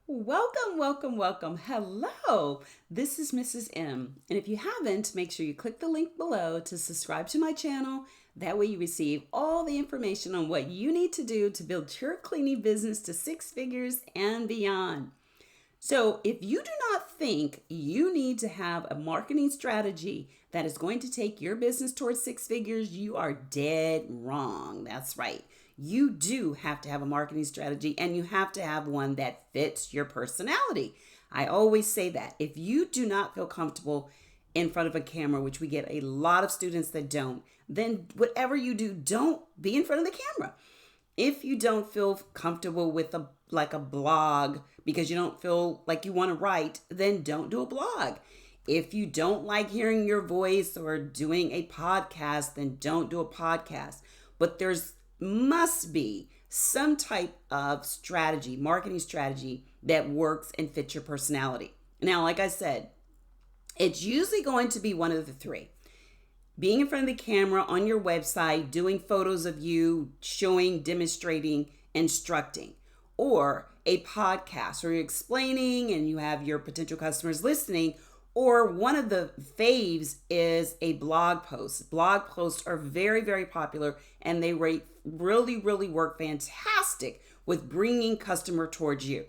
Welcome, welcome, welcome. Hello, this is Mrs. M. And if you haven't, make sure you click the link below to subscribe to my channel. That way you receive all the information on what you need to do to build your cleaning business to 6 figures and beyond. So if you do not think you need to have a marketing strategy that is going to take your business towards 6 figures, you are dead wrong. That's right. You do have to have a marketing strategy, and you have to have one that fits your personality. I always say that. If you do not feel comfortable in front of a camera, which we get a lot of students that don't, then whatever you do, don't be in front of the camera. If you don't feel comfortable with a blog because you don't feel like you want to write, then don't do a blog. If you don't like hearing your voice or doing a podcast, then don't do a podcast. But there's must be some type of strategy, marketing strategy that works and fits your personality. Now, like I said, it's usually going to be one of the three. Being in front of the camera on your website, doing photos of you, showing, demonstrating, instructing, or a podcast where you're explaining and you have your potential customers listening, or one of the faves is a blog post. Blog posts are very, very popular, and they really work fantastic with bringing customer towards you.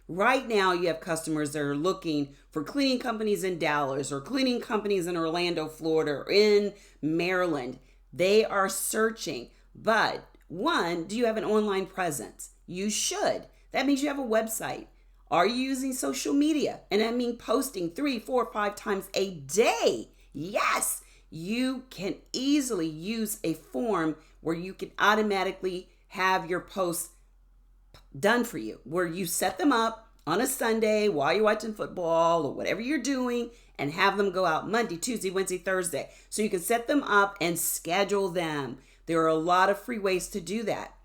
Right now, you have customers that are looking for cleaning companies in Dallas or cleaning companies in Orlando, Florida, or in Maryland. They are searching. But one, do you have an online presence? You should. That means you have a website. Are you using social media? And I mean posting 3, 4, 5 times a day. Yes, you can easily use a form where you can automatically have your posts done for you, where you set them up on a Sunday while you're watching football or whatever you're doing, and have them go out Monday, Tuesday, Wednesday, Thursday. So you can set them up and schedule them. There are a lot of free ways to do that.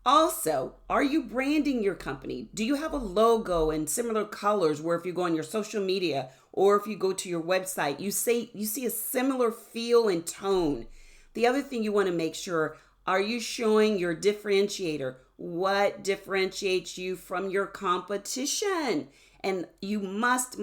Also, are you branding your company? Do you have a logo in similar colors where if you go on your social media or if you go to your website, you see a similar feel and tone? The other thing you want to make sure, are you showing your differentiator? What differentiates you from your competition? And you must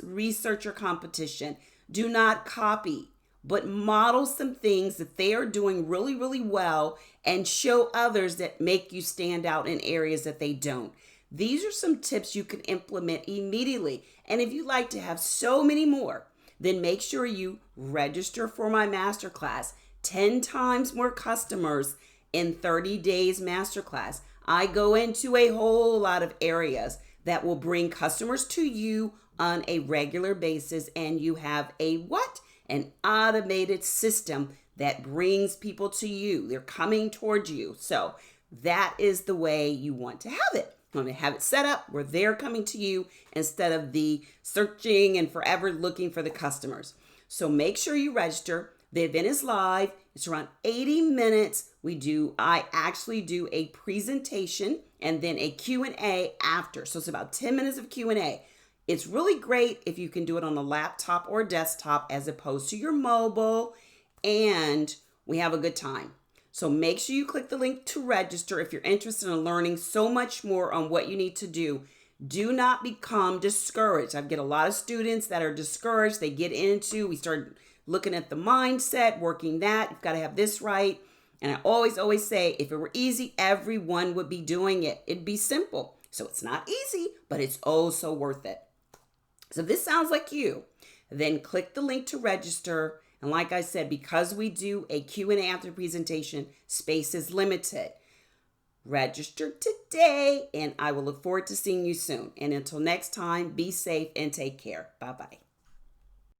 research your competition. Do not copy, but model some things that they are doing really well and show others that make you stand out in areas that they don't. These are some tips you can implement immediately. And if you'd like to have so many more, then make sure you register for my masterclass, 10 times more customers in 30 days masterclass. I go into a whole lot of areas that will bring customers to you on a regular basis, and you have an automated system that brings people to you. They're coming towards you. So that is the way you want to have it. You want to have it set up where they're coming to you instead of the searching and forever looking for the customers. So make sure you register. The event is live. It's around 80 minutes. I actually do a presentation and then a Q&A after. So it's about 10 minutes of Q&A. It's really great if you can do it on a laptop or desktop as opposed to your mobile, and we have a good time. So make sure you click the link to register if you're interested in learning so much more on what you need to do. Do not become discouraged. I get a lot of students that are discouraged. We start looking at the mindset, working that. You've got to have this right. And I always say, if it were easy, everyone would be doing it. It'd be simple. So it's not easy, but it's oh so worth it. So if this sounds like you, then click the link to register. And like I said, because we do a Q&A after the presentation, space is limited. Register today, and I will look forward to seeing you soon. And until next time, be safe and take care. Bye-bye.